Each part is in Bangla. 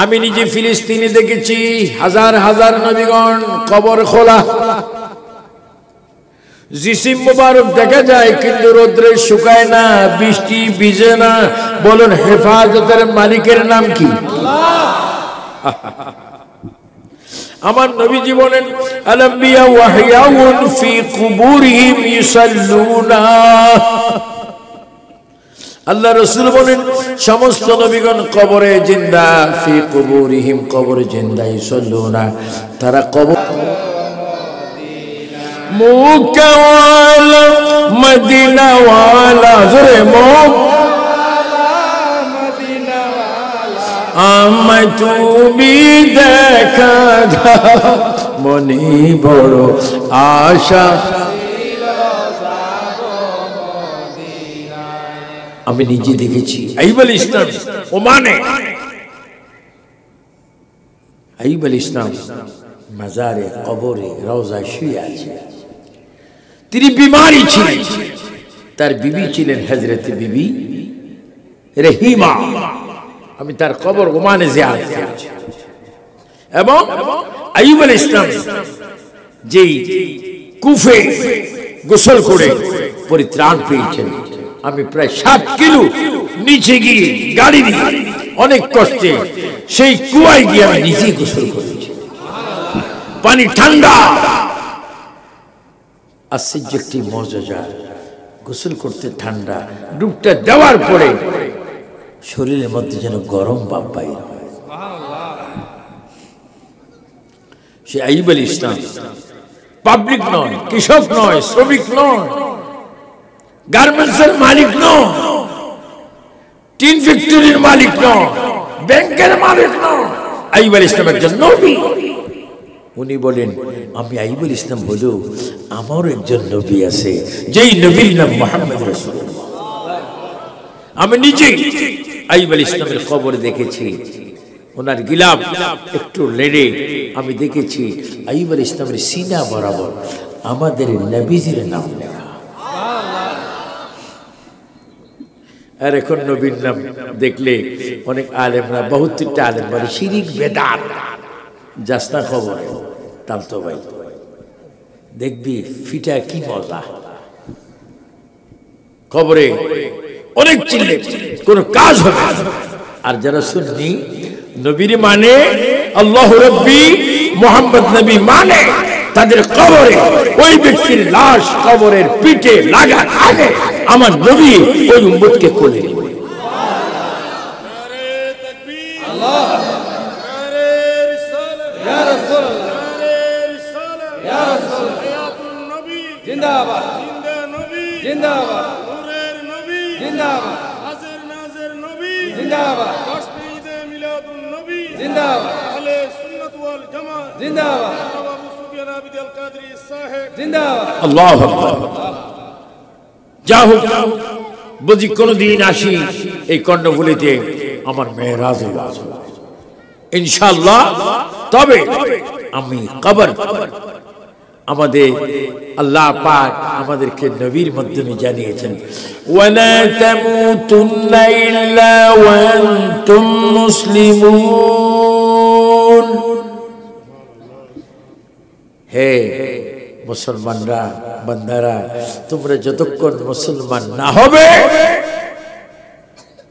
আমি নিজে ফিলিস্তিনে দেখেছি হাজার হাজার নবীগণ কবর খোলা, জিসিম মুবারক দেখা যায় কিন্তু রোদ্রে শুকায় না, বৃষ্টি ভিজে না। বলুন হেফাজতের মালিকের নাম কি? আমার নবীজি বলেন আল-আম্বিয়া ওয়াহইয়াউন ফি কুবুরিহিম ইউসাল্লুনা। আল্লাহ রাসূল বলেন সমস্ত নবীগণ কবরে জিন্দা, ফি কুবুরিহিম কবরে জিন্দা, ইউসাল্লুনা তারা কবর মুকাওয়ালা মদিনা ওয়ালা জোরে মুক আমায় তুমি দেখা মনে বড় আশা। আমি নিজে দেখেছি আইয়ুব আল ইসলাম ওমানে, আইয়ুব আল ইসলাম মাজারে কবরে রওজায় শুয়ে আছে। তিনি বিমারি ছিলেন, তার বিবি ছিলেন হযরত বিবি রহিমা। আমি তার কবর ওমানে জিয়ারত করেছি এবং আইয়ুব আল ইসলাম যেই কুফে গোসল করে পরিত্রাণ পেয়েছেন, আমি প্রায় 7 কিলো নিচে গিয়ে গাড়ি নিয়ে অনেক কষ্টে সেই কুয়ায় গিয়ে আমি নিজেই গোসল করেছি। পানি ঠান্ডা, আশ্চর্য একটি মজা। গোসল করতে ঠান্ডা, ডুবটা দেওয়ার পরে শরীরের মধ্যে যেন গরম ভাব বাইর হয়। সে আইয়ুব আল ইসলাম পাবলিক নয়, কৃষক নয়, শ্রমিক নয়, গার্মেন্টসের মালিক নয়, টিন ফ্যাক্টরির মালিক নয়, ব্যাংকের মালিক নয়। আইয়ুব আল ইসলাম একজন নবী। উনি বলেন আমি আইয়ুব আল ইসলাম হলেও আমার একজন নবী আছে, যেই নবীর নাম মুহাম্মদ রাসূলুল্লাহ। আমি নিজে আইয়ুব আল ইসলামের কবর দেখেছি, ওনার গিলাফ একটু লেড়ে আমি দেখেছি আইয়ুব আল ইসলামের সিনা বরাবর আমাদের নবীজির নাম লেখা। আর এখন নবীর নাম দেখলে অনেক আলেমরা, 72টা আলেম বলে শিরিক বেদাত। যাস না খবর তালতো ভাই, দেখবি ফিটা কি মজা। খবরে অনেক চিল্লে কোন কাজ হবে। আর যারা সুন্নি নবীর মানে, আল্লাহ রাব্বি মুহাম্মদ নবী মানে, তাদের কবরে ওই ব্যক্তির লাশ কবরের পিঠে লাগা আগে আমার নবী ওই উম্মতকে কোলে নেবে। জিন্দাবাদ জিন্দাবাদ নূরের নবী জিন্দাবাদ হাজির নাজির নবী জিন্দাবাদ তাসবিদে মিলাদুন নবী জিন্দাবাদ আহলে সুন্নাত ওয়াল জামাত জিন্দাবাদ আবু সুফিয়ান আবিদ আল কাদরি সাহেব জিন্দাবাদ। আল্লাহু আকবার। যা হোক, বুঝি কোনদিন আসি এই কর্ণফুলীতে আমার মেরাজ ইনশাআল্লাহ। তবে আমি কবর আমাদের আল্লাহ পাক আমাদেরকে নবীর মাধ্যমে জানিয়েছেন, ওয়ালা তামুতুন্না ইল্লা ওয়া আনতুম মুসলিমুন। হে মুসলমানরা, বান্দারা, তোমরা যতক্ষণ মুসলমান না হবে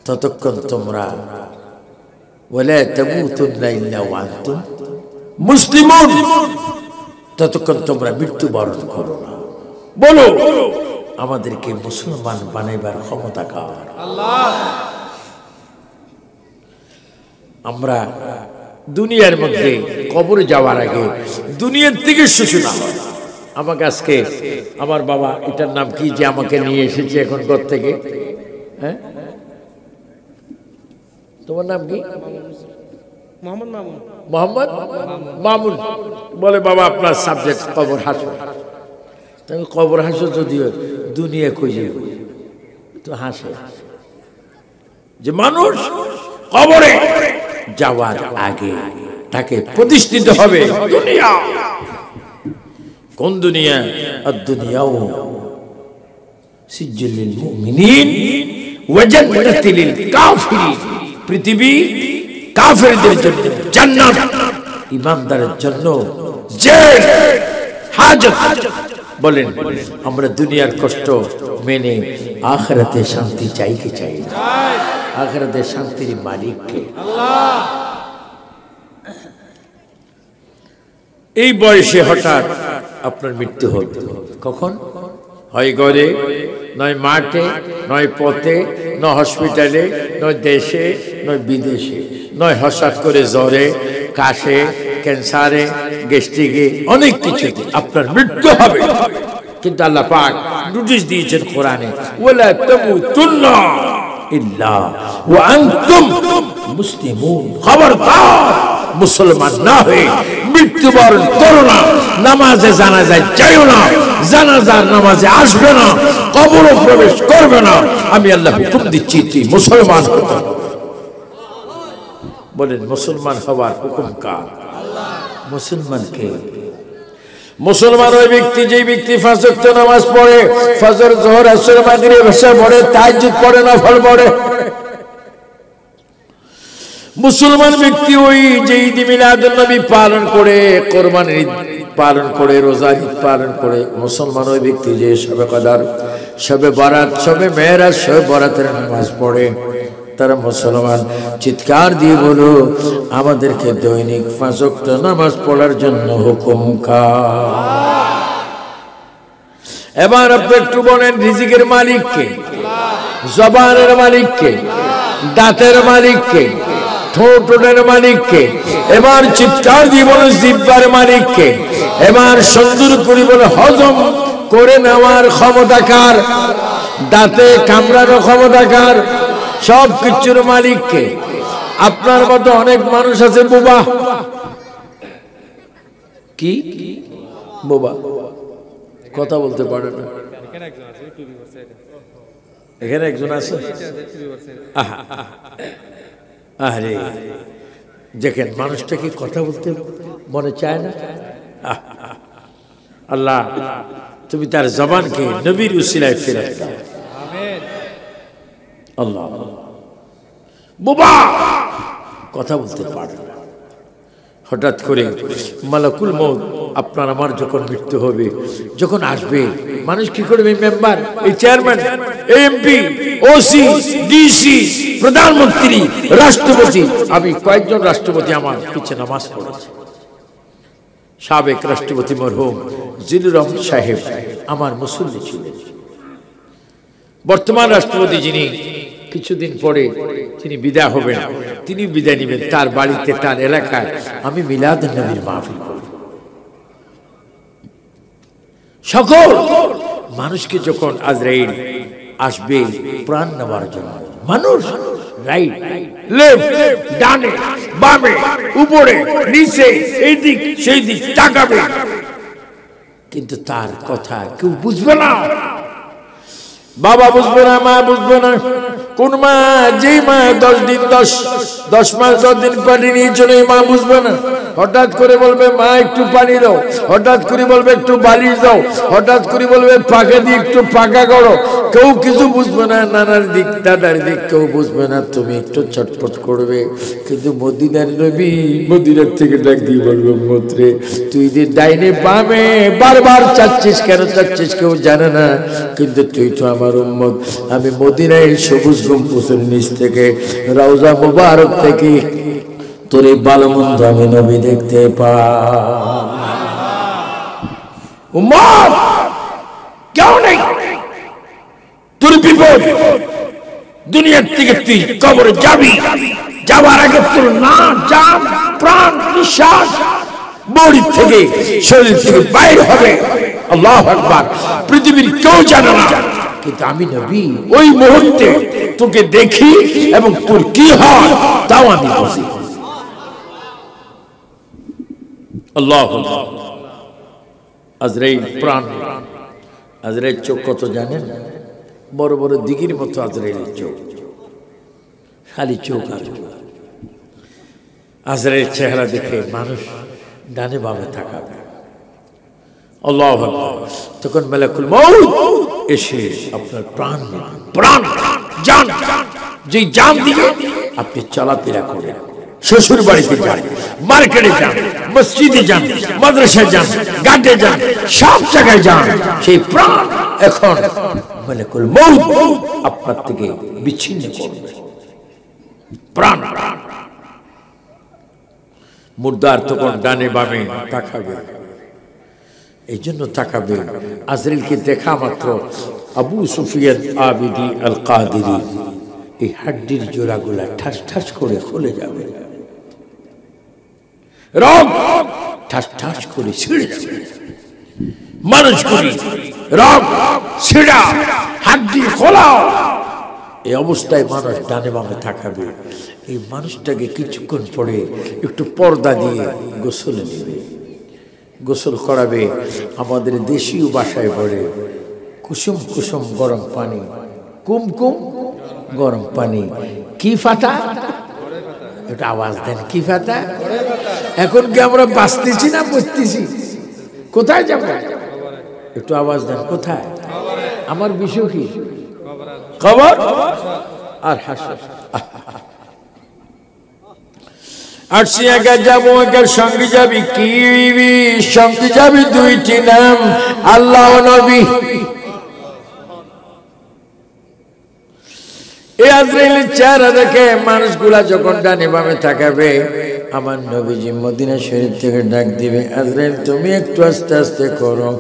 ততক্ষণ তোমরা ওয়ালা তামুতুন্না ইল্লা ওয়া আনতুম মুসলিমুন, ততক্ষণ তোমরা মৃত্যুবরণ করো না। বলো আমাদেরকে মুসলমান বানাইবার ক্ষমতা কার? আল্লাহ। আমরা দুনিয়ার মধ্যে কবরে যাওয়ার আগে দুনিয়ার থেকে সূচনা। আমাকে আজকে আমার বাবা, এটার নাম কি যে আমাকে নিয়ে এসেছে এখন ঘর থেকে, হ্যাঁ তোমার নাম কি? মোহাম্মদ মামুন। মোহাম্মদ মামুন বলে বাবা আপনার সাবজেক্ট কবর হাসো। কবর হাসো যদিও দুনিয়া খুঁজে তো হাসে যে মানুষ কবরে যাওয়ার আগে তাকে প্রতিষ্ঠিত হবে দুনিয়া। কোন দুনিয়া? আদ-দুনিয়াও সিজ্জুল লিল মুমিনিন ওয়া জান্নাতুল লিল কাফিরিন। পৃথিবী কাফেরদের জন্য জান্নাত, ইমানদারের জন্য জেল, হাজত। বলেন আমরা দুনিয়ার কষ্ট মেনে আখিরাতে শান্তি চাই কি চাই না? আখিরাতে শান্তির মালিক কে? আল্লাহ। এই বয়সে হঠাৎ আপনার মৃত্যু হল, কখন হয়? ঘরে নয়, মাঠে নয়, পথে নয়, হসপিটালে নয়, দেশে নয়, বিদেশে নয়, হঠাৎ করে জ্বরে, কাশে, ক্যান্সারে, গ্যাস্ট্রিকে, অনেক কিছু আপনার মৃত্যু হবে। কিন্তু আল্লাহ পাক নোটিশ দিয়েছেন কোরআনে, ওয়ালা তামুতুন্না ইল্লা ওয়া আনতুম মুসলিমুন। খবরদার মুসলমান না হয়ে মৃত্যুবরণ করো না, নামাজে জানাজায় যাইও না, জানাজার নামাজে আসবে না, কবরে প্রবেশ করবে না। আমি আল্লাহ হুকুম দিচ্ছি তুই মুসলমান হতে। বলেন মুসলমান হওয়ার হুকুম কার? মুসলমানকে। মুসলমান ওই ব্যক্তি যে ব্যক্তি 5 ওয়াক্ত নামাজ পড়ে, ফজর, যোহর, আসর, মাগরিব, এশা পড়ে, তাহাজ্জুদ পড়ে, নফল পড়ে। মুসলমান ব্যক্তি ওই যে ঈদ মিলাদুন নবী পালন করে, কোরবানির ঈদ পালন করে, রোজার ঈদ পালন করে। মুসলমান ওই ব্যক্তি যে শবে কদর, শবে বরাত, শবে মেরাজ, শবে বরাতের নামাজ পড়ে, তারা মুসলমান। চিৎকার দিয়ে বলো, আমাদেরকে দৈনিক 5 ওয়াক্ত নামাজ পড়ার জন্য হুকুম কার? এবার আপনি একটু বলেন, রিজিকের মালিক কে? জবানের মালিক কে? দাঁতের মালিক কে? ঠোঁটের মালিক কে? এবার চিৎকার দিয়ে বলো, জিহ্বার মালিক কে? এবার সুন্দর করে বলে, হজম করে নেওয়ার ক্ষমতা কার? দাঁতে কামড়ানোর ক্ষমতা কার? সব কিছুর মালিক কে? আপনার মতো অনেক মানুষ আছে বোবা। কি বোবা? কথা বলতে পারে না। এখানে একজন আছে। আরে দেখেন, মানুষটা কি কথা বলতে মনে চায় না? আল্লাহ তুমি তার জবানকে নবীর উসিলায় ফিরায় দাও। আল্লাহ। বোবা, কথা বলতে পারে না। হঠাৎ করে মালাকুল মউত আপনার আমার যখন মৃত্যু হবে, যখন আসবে, মানুষ কি করবে? মেম্বার, এই চেয়ারম্যান, এমপি, ওসি, ডিসি, প্রধানমন্ত্রী, রাষ্ট্রপতি। আমি কয়েকজন রাষ্ট্রপতি আমার পিছনে নামাজ পড়েছি। সাবেক রাষ্ট্রপতি মরহুম জিল্লুর রহমান সাহেব আমার মুসল্লি ছিলেন। বর্তমান রাষ্ট্রপতি যিনি, কিছুদিন পরে তিনি বিদায় হবেন, তিনি বিদায় নেবেন। তার বাড়িতে, তার এলাকায় আমি মিলাদুন নবীর মাহফিল করব। সকল মানুষকে যখন আজরাইল আসবে প্রাণ নেওয়ার জন্য, মানুষ রাইট লেফট, ডানে বামে, উপরে নিচে, এই দিক সেই দিক তাকাবে, কিন্তু তার কথা কেউ বুঝবে না। বাবা বুঝবে না, মা বুঝবে না। কোন মা? যেই মা 10 দিন 10 মাস 10 দিন পানি নিয়ে চলে, মা বুঝবে না। হঠাৎ করে বলবে মা একটু পানি দাও, হঠাৎ করে বলবে একটু বালিশ দাও, হঠাৎ করে বলবে পাকা দিয়ে একটু পাকা করো। কেউ কিছু বুঝবে না। নানার দিক, দাদার দিক কেউ বুঝবে না। তুমি একটু চটপট করবে। কিন্তু মদিনার নবী মদিনার থেকে ডাক দিয়ে বলবে, মত্রে তুই যে ডাইনে বামে বারবার চাচ্ছিস, কেন চাচ্ছিস কেউ জানে না, কিন্তু তুই তো আমার উম্মত। আমি মদিনায় সবুজ গম্বুজের নিচ থেকে, রওজা মুবারক থেকে তোর এই ভালো মন্দ আমি নবী দেখতে পাই। উম্মত কেউ নেই, তোর বিপদ। দুনিয়ার থেকে তুই কবরে যাবি, যাবার আগে তোর না জান, প্রাণ, নিঃশ্বাস বডি থেকে, শরীর থেকে বাইর হবে। আল্লাহু আকবার। পৃথিবীর কেউ জানে না, কিন্তু আমি নবী ওই মুহূর্তে তোকে দেখি এবং তোর কি হয় তাও আমি বুঝি। আল্লাহু আকবার। আজরাইল প্রাণ, আজরাইল চোখ কত জানেন? বড় বড় দিঘির মতো আজরাইলের চোখ, খালি চোখ আর চোখ। আজরাইলের চেহারা দেখে মানুষ ডানে বামে তাকাবে। আল্লাহু আকবার। তখন মালাকুল মউত এসে আপনার প্রাণ জান, যেই জান দিয়ে আপনি চলাফেরা করেন, শ্বশুর বাড়িতে যান, মার্কেটে যান, মসজিদে যান, মাদ্রাসায় যান, ঘাটে যান, সব জায়গায় যান, সেই প্রাণ এখন মালাকুল মউত আপনার থেকে বিচ্ছিন্ন করবে। প্রাণ মুর্দার তখন ডানে বামে তাকাবে, এই জন্য তাকাবে। আজরাইলকে দেখা মাত্র আবু সুফিয়ান আবিদি আল কাদেরী এই হাড্ডির জোড়াগুলা ঠাস ঠাস করে খুলে যাবে, রব ঠাস ঠাস করে ছিঁড়ে যাবে, মানুষগুলি রব ছিঁড়া, হাড্ডি খোলাও। এই অবস্থায় মানুষ ডানে বামে তাকাবে। এই মানুষটাকে কিছুক্ষণ পরে একটু পর্দা দিয়ে গোসল নেবে, গোসল করাবে। আমাদের দেশীয় ভাষায় বলে কুসুম কুসুম গরম পানি, কুমকুম গরম পানি। কি ফাটা? এটা আওয়াজ দেন, কি ফাটা? এখন কি আমরা বাঁচতেছি না বসতেছি? কোথায় যাব? একটু আওয়াজ দেন, কোথায়? আমার বিষয় কি? খবর আর হাসর। আসছি একা যাবো, একার সঙ্গে যাবি কি? সঙ্গে যাবি দুইটি নাম, আল্লাহ ও নবী। এই আজরাইলের চেহারা দেখে মানুষগুলা যখন ডানে বামে তাকাবে, আমার নবীজি মদিনা শরীফ থেকে ডাক দিবে, আজরাইল তুমি একটু আস্তে আস্তে করো,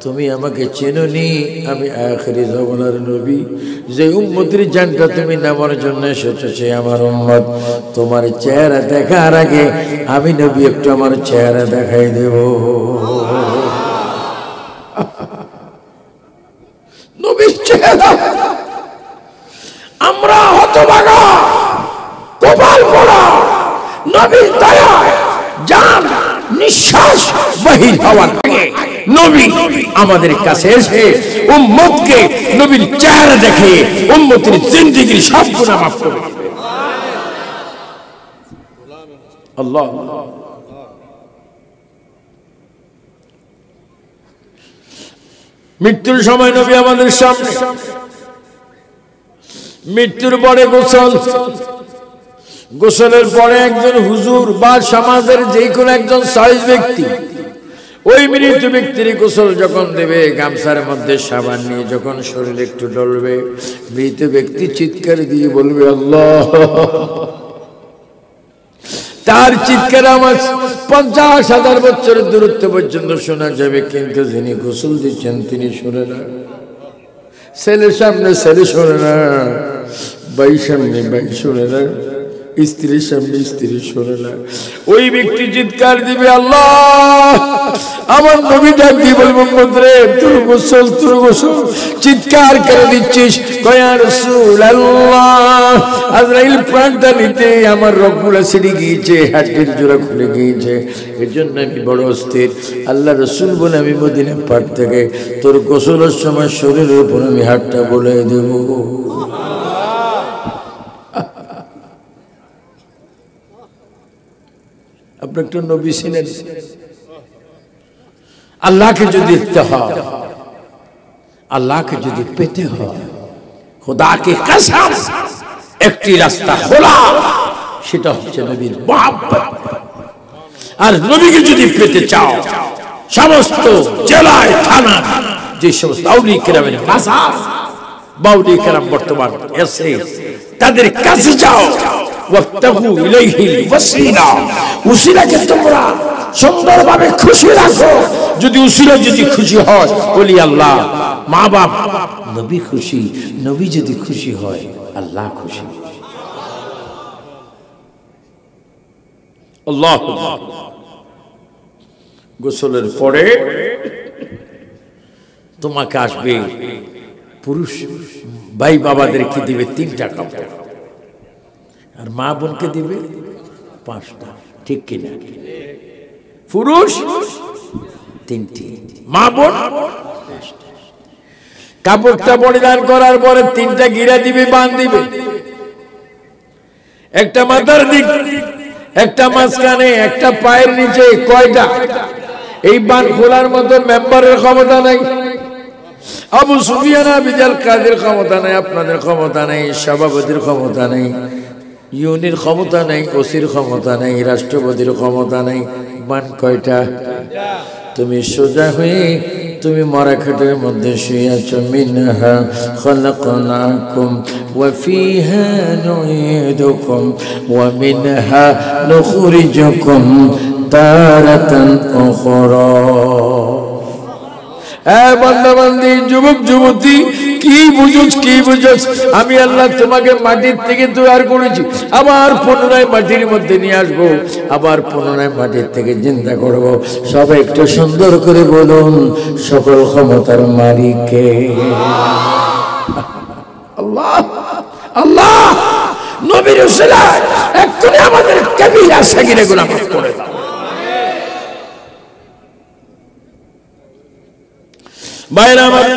তুমি আমাকে চেনোনি, আমি আখিরি জমানার নবী, যে উম্মতের জানটা তুমি নামার জন্য এসেছো সে আমার উম্মত। তোমার চেহারা দেখার আগে আমি নবী একটু আমার চেহারা দেখাই দেব। নবীর চেহারা আমরা হতভাগা, কপাল পোড়া, নবীর দয়ায় জান নিঃশ্বাস বাহির হওয়ার আগে নবী আমাদের কাছে এসে উম্মতকে নবীর চেহারা দেখে উম্মতের জিন্দেগীর সব গুনাহ মাফ করে দিবে। আল্লাহ মৃত্যুর সময় নবী আমাদের সামনে, মৃত্যুর পরে গোসল, গোসলের পরে একজন হুজুর বা সমাজের যে কোনো একজন সাইজ ব্যক্তি ওই মৃত ব্যক্তির গোসল যখন দেবে, গামছার মধ্যে সাবান নিয়ে যখন শরীর একটু ডলবে, মৃত ব্যক্তি চিৎকার দিয়ে বলবে আল্লাহ। তার চিৎকার আমার 50,000 বছরের দূরত্ব পর্যন্ত শোনা যাবে, কিন্তু যিনি গোসল দিচ্ছেন তিনি শোনে না। ছেলের সামনে ছেলে শোনে না, ভাই সামনে ভাই শোনে না, স্ত্রীর সামনে স্ত্রী শোনে না। ওই ব্যক্তি চিৎকার দিবে আল্লাহ। আমার নবী ডাক দিয়ে বলবো মন্ত্রে তোর গোসল, তোর গোসল, চিৎকার করে দিচ্ছিস কয়া রাসূলুল্লাহ। আজরাইল প্রাণটা নিতে আমার রগগুলা ছিঁড়ে গিয়েছে, হাড্ডির জোড়া খুলে গিয়েছে, এর জন্য আমি বড় অস্থির। আল্লাহ রসুল বলে আমি মদিনা পাড় থেকে তোর গোসলের সময় শরীরের উপর আমি হাতটা বলে দেব। আপনি একটু নবী ছিলেন। আল্লাহকে যদি দেখতে হয়, আল্লাহকে যদি পেতে হয়, খোদাকে কসম একটি রাস্তা খোলা, সেটা হচ্ছে নবীর মুহাব্বত। আর নবীকে যদি পেতে চাও, সমস্ত জেলায় থানা যে সমস্ত আউলিয়া কেরামের মাজার, বাউলিয়া কেরাম বর্তমান এসে তাদের কাছে যাও, ওয়াক্তাবু ইলাইহিল ওয়াসিলা, উসিলাকে তোমরা সুন্দরভাবে খুশি রাখো। যদি উসিলা যদি খুশি হয়, বলি আল্লাহ, মা বাপ, নবী খুশি, নবী যদি খুশি হয়, আল্লাহ খুশি। আল্লাহ গোসলের পরে তোমাকে আসবে পুরুষ ভাই বাবাদেরকে দিবে 3টা কাপড়, আর মা বোনকে দিবে 5টা, ঠিক কিনা? পুরুষ 3টি, মা বোন 5টা। কাপড়টা পরিধান করার পরে 3টা গিরা দিবে, বান দিবে, একটা মাথার দিক, একটা মাঝখানে, একটা পায়ের নিচে। কয়টা? এই বান খোলার মতো মেম্বারের ক্ষমতা নাই, আবু সুফিয়ান বিজাল কাদের ক্ষমতা নাই, আপনাদের ক্ষমতা নেই, সভাপতির ক্ষমতা নেই, ইউনির ক্ষমতা নাই, ওসির ক্ষমতা নাই, রাষ্ট্রপতির ক্ষমতা নাই, মান কয়টা? তুমি সোজা হয়ে তুমি মরাখাটের মধ্যে শুয়ে আছো। মিনহা খলাকনাকুম ওয়া ফিহা নুঈদুকুম ওয়া মিনহা নুখরিজুকুম তারাতান উখরা। বান্দা বান্দি, যুবক যুবতী, কি বুঝোস? আমি আল্লাহ তোমাকে মাটির থেকে তৈরি করেছি, আবার পুনরায় মাটির মধ্যে নিয়ে আসবো, আবার পুনরায় মাটির থেকে জিন্দা করব। সবাই একটু সুন্দর করে বলুন, সকল ক্ষমতার মালিক কে? আল্লাহ। আল্লাহ নবীর উসিলায় এক্ষুনি আমাদের কবিরা সাগীরা গুনাহ মাফ করে দাও। ভাইরা আমার,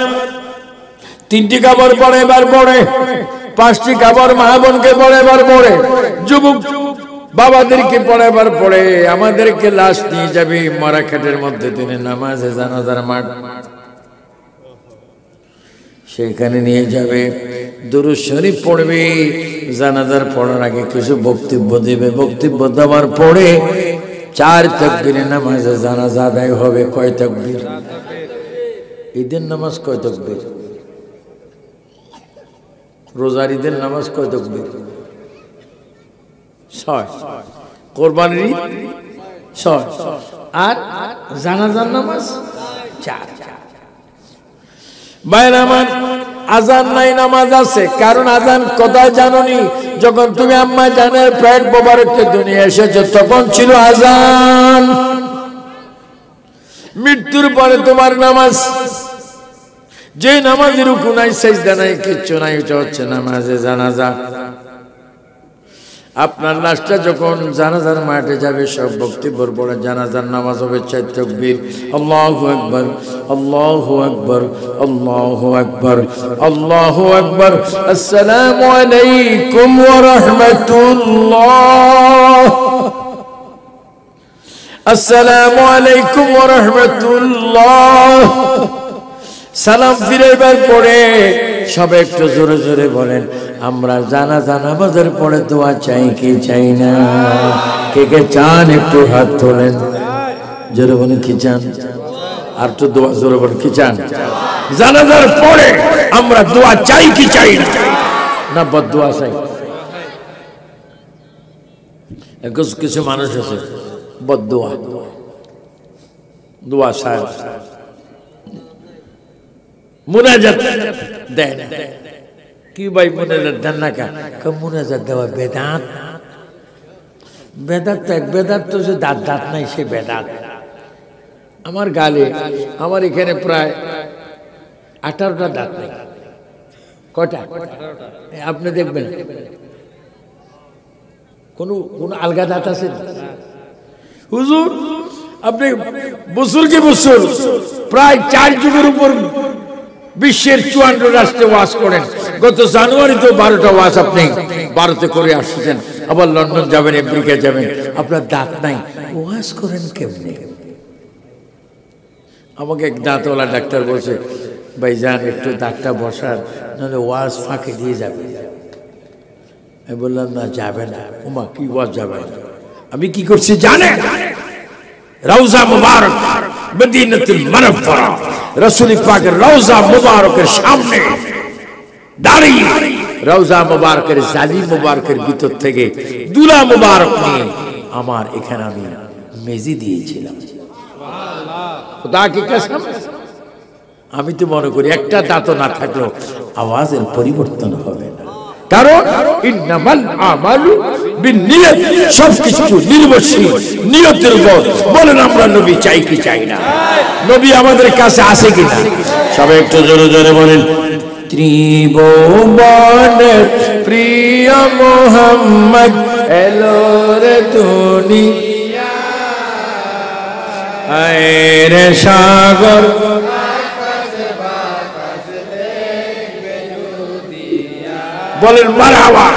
3টি কাপড় পরে এবার পরে, 5টি কাপড় মা বোনকে পরে এবার পরে, যুবক বাবাদেরকে পরে এবার পরে। আমাদেরকে লাশ নিয়ে যাবে মরাখাটের মধ্যে, তিনি নামাজে জানাজার মাঠ, সেখানে নিয়ে যাবে, দুরূদ শরীফ পড়বে। জানাজার পড়ার আগে কিছু বক্তব্য দেবে, বক্তব্য দেওয়ার পরে 4 তাকবীরে নামাজে জানাজা আদায় হবে। কয় তাকবীর? ঈদের নামাজ কয় তাকবীর? রোজার ঈদের নামাজ কয় তাকবীর? 6। কোরবানির ঈদ 6, আর জানাজার নামাজ 4। বাইরে আমার, আজান নাই, নামাজ আছে। কারণ আজান কোথায় জানোনি? যখন তুমি আম্মা জানের পেট মোবারকে দুনিয়া এসেছো, তখন ছিল আজান। মৃত্যুর পরে তোমার নামাজ, যে নামাজের রুকু নাই, সিজদা নাই, কিচ্ছু নাই, ওটা হচ্ছে নামাজে জানাজা। আপনার লাশটা যখন জানাজার মাঠে যাবে, সব বক্তব্যের পরে জানাজার নামাজ হবে 4 তাকবীর। আল্লাহু আকবার, আল্লাহু আকবার, আল্লাহু আকবার, আল্লাহু আকবার। আসসালামু আলাইকুম ওয়া রাহমাতুল্লাহ, আসসালামু আলাইকুম ওয়া রাহমাতুল্লাহ। সালাম ফিরাইবার পরে সবাই একটু জোরে জোরে বলেন, আমরা জানাজা নামাজের পরে দোয়া চাই কি চাই না? কে কে চান একটু হাত তোলেন, জোরে বলেন কি চান? আর তো দোয়া জোরে বলেন কি চান? জানাজার পরে আমরা দোয়া চাই কি চাই না? না বদদোয়া চাই? কিছু মানুষ আছে বদদোয়া, দোয়া চায়, মুনাজাত দেয় না। কি ভাই মুনাজাত দেন না কেন? মুনাজাত দেওয়া বেদাত। বেদাত তো এক বেদাত, তো যে দাঁত দাঁত নাই সে বেদাত। আমার গালে, আমার এখানে প্রায় 18টা দাঁত নেই। কয়টা? আপনি দেখবেন কোন আলগা দাঁত আছে? হুজুর আপনি বছর কি বছর প্রায় 4 যুগের উপর বিশ্বের 54 রাষ্ট্রে ওয়াজ করেন। গত জানুয়ারিতে 12টা ওয়াজ আপনি ভারতে করে আসছেন, আবার লন্ডন যাবেন, আমেরিকা যাবেন, আপনার দাঁত নাই, ওয়াজ করেন কেমনে? আমাকে এক দাঁতওয়ালা ডাক্তার বলছে, ভাই যান একটু দাঁতটা বসান, নাহলে ওয়াজ ফাঁকে দিয়ে যাবে। আমি বললাম না, যাবে না। ওমা কি ওয়াজ যাবে না? আমি কি করছি জানেন? রওজা মুবারক মদিনাতুল মুনাওয়ারা, রাসূল পাকের রওজা মুবারকের সামনে দাঁড়িয়ে রওজা মুবারকের জালি মুবারকের ভিতর থেকে দুলা মুবারক নিয়ে আমার এখানে আমি মেজি দিয়েছিলাম। খোদা কি কসম, আমি তো মনে করি একটা দাঁত না থাকলেও আওয়াজের পরিবর্তন হবে না। কারণ ইন্নামাল আমালু বিন্নিয়াত, সবকিছু নির্ভরশীল নিয়তের উপর। বলেন আমরা নবী চাই কি চাই না? নবী আমাদের কাছে আছে কিনা? সবাই একটু জোরে জোরে বলেন, ত্রিভুবনের প্রিয় মুহাম্মদ এলো রে দুনিয়া, আয় রে সাগর বলেন মারহাবা।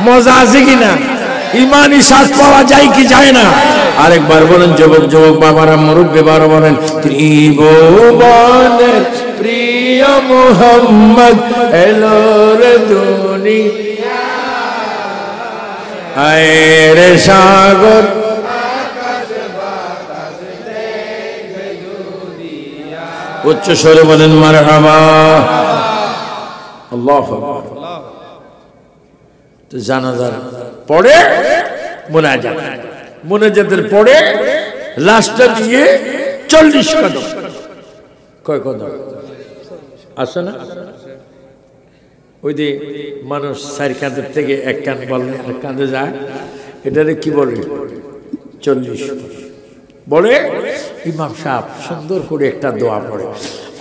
মজা আছে কিনা? ইমানি স্বাদ পাওয়া যায় কি যায় না? আরেকবার বলেন, যুবক যুবক বাবারা, মুরব্বী বাবারা বলেন, ত্রিভুবনের প্রিয় মুহাম্মদ এলো রে দুনিয়া, আয়ের সাগর উচ্চ স্বরে বলেন মারহাবা। আল্লাহু আকবার। তো জানাজার পরে মুনাজাতের পরে লাশটা দিয়ে 40 কদম, কয় কদম আছে না? ওই যে মানুষ 4 কাঁধের থেকে 1 কাঁধ বলে আর কাঁধে যায়, এটারে কি বলে? 40 বলে। ইমাম সাহেব সুন্দর করে একটা দোয়া পড়ে,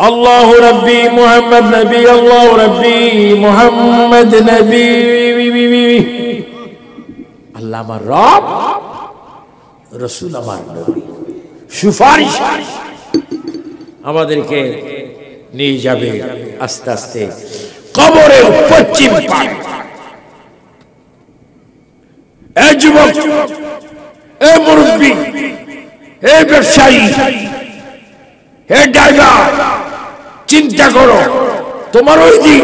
আল্লাহু রাব্বি মুহাম্মদ নবী, আল্লাহু রাব্বি মুহাম্মদ নবী। আল্লাহ আমার রব, রাসূল আমার নবী। সুপারিশ আমাদেরকে নিয়ে যাবে আস্তে আস্তে কবরের পশ্চিম পাড়। এ যুবক, এ মুরব্বী, এ ব্যবসায়ী, হে ড্রাইভার, চিন্তা করো তোমার ওই দিন,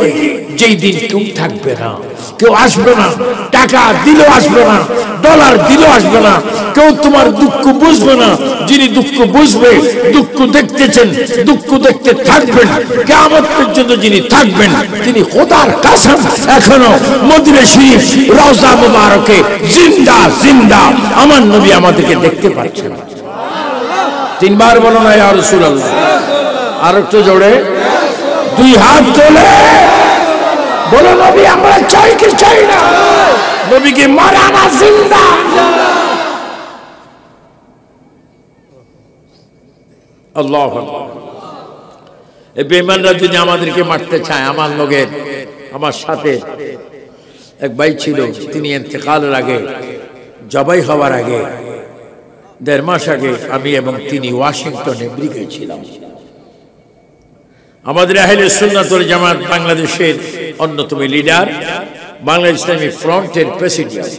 যেই দিন কেউ থাকবে না, কেউ আসবে না, টাকা দিলেও আসবে না, ডলার দিলেও আসবে না, কেউ তোমার দুঃখ বুঝবে না। যিনি দুঃখ বুঝবে, দুঃখ দেখতেছেন, দুঃখ দেখতে থাকবেন, কিয়ামত পর্যন্ত যিনি থাকবেন, তিনি খোদার কসম এখনো মদিনা শরীফ রওজা মুবারকে জিন্দা জিন্দা আমার নবী আমাদেরকে দেখতে পাচ্ছেন। 3 বার বলো না ইয়া রাসূলুল্লাহ। আর একটু জোরে 2 হাত তোলে বলো, নবী আমরা চাই কি চাই না? নবীকে মারা না জিন্দা। আল্লাহু আকবার। এই বেঈমানরা যদি আমাদেরকে মারতে চায়, আমার লগের আমার সাথে এক ভাই ছিল, তিনি ইন্তেকালের আগে, জবাই হওয়ার আগে 1.5 মাস আগে আমি এবং তিনি ওয়াশিংটন আমেরিকায় ছিলাম। আমাদের আহলে সুন্নাত ওয়াল জামাত বাংলাদেশের অন্যতম লিডার, বাংলাদেশ ইসলামী ফ্রন্টের প্রেসিডেন্ট,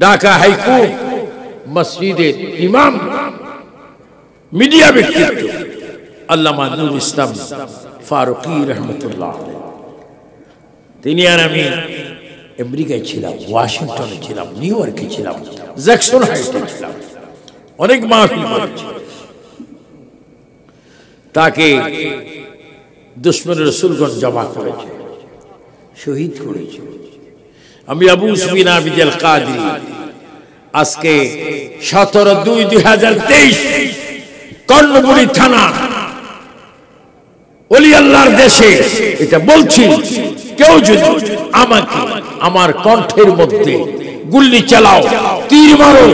ঢাকা হাইকোর্ট মসজিদের ইমাম, মিডিয়া ব্যক্তিত্ব আল্লামা নুরুল ইসলাম ফারুকী রহমতুল্লাহ আলাইহি, তিনি আর আমি আমেরিকায় ছিলাম, ওয়াশিংটনে ছিলাম, নিউ ইয়র্কে ছিলাম, জ্যাকসন হাইটে ছিলাম, অনেক মাহফিল করেছি। তাকে দুশমন রাসূলগণ জমা করেছে, শহীদ করেছে। আমি আবু সুফিয়ান আবিদ আল কাদরি আজকে 17/2/2023 কর্ণফুলী থানা ওলি আল্লাহর দেশে এটা বলছি, কেউ যদি আমাকে আমার কণ্ঠের মধ্যে গুল্লি চালাও, তীর মারো,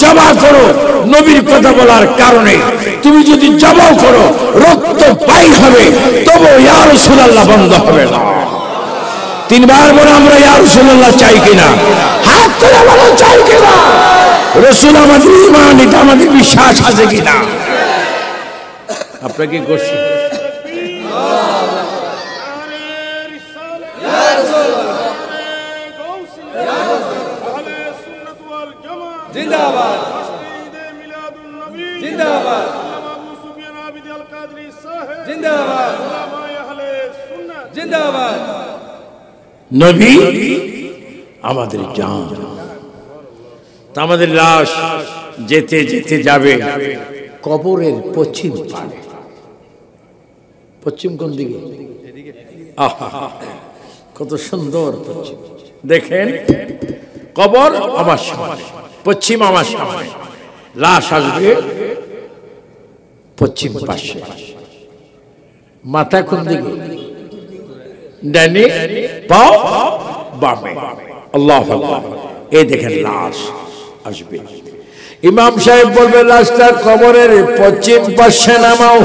জবাই করো, নবীর কথা বলার কারণে তুমি যদি জবাই করো, রক্ত বাইর হবে, তবে ইয়া রাসূলুল্লাহ বন্ধ হবে না। 3 বার বলে আমরা ইয়া রাসূলুল্লাহ চাই কিনা? হাত তুলে বলো চাই কিনা? রাসূল আমাদের ঈমান, এটা আমাদের বিশ্বাস আছে কিনা? আপনাকে গোশি জিন্দাবাদ, ঈদে মিলাদুন নবী জিন্দাবাদ, আবু সুফিয়ান আবিদ আল কাদরি সাহেব জিন্দাবাদ, উলামা আহলে সুন্নাত জিন্দাবাদ। নবী আমাদের জান, আমাদের লাশ যেতে যেতে যাবে কবরের পশ্চিম পাড়ে। পশ্চিম কোন দিকে? আহা, কত সুন্দর পশ্চিম। দেখেন, কবর আমার সামনে, পশ্চিম আমার সামনে, লাশ আসবে পশ্চিম পাশে। মাথা কোন দিকে? ডানে, পাও বামে। আল্লাহু আকবার। এই দেখেন লাশ আসবে, ইমাম সাহেব বলবে লাশটা কবরের পশ্চিম পাশে নামাও।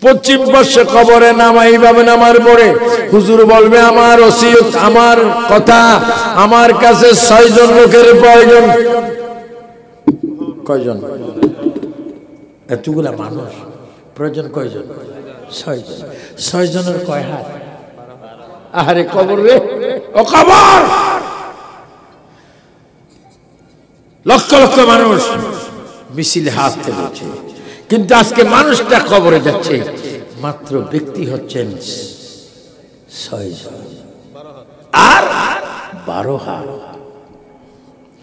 পশ্চিম পাশে কবরে নামাই, এইভাবে নামার পরে হুজুর বলবে আমার ওসিয়ত, আমার কথা, আমার কাছে 6 জন লোকের প্রয়োজন। কয়জন? এতগুলা মানুষ প্রয়োজন কয়জন? 6 জন। 6 জনের কয় হাত? আহারে কবর রে, ও কবর! লক্ষ লক্ষ মানুষ মিছিলে হাত তুলেছে, কিন্তু আজকে মানুষটা কবরে যাচ্ছে, মাত্র ব্যক্তি হচ্ছেন 6 জন। আর 12 হাত।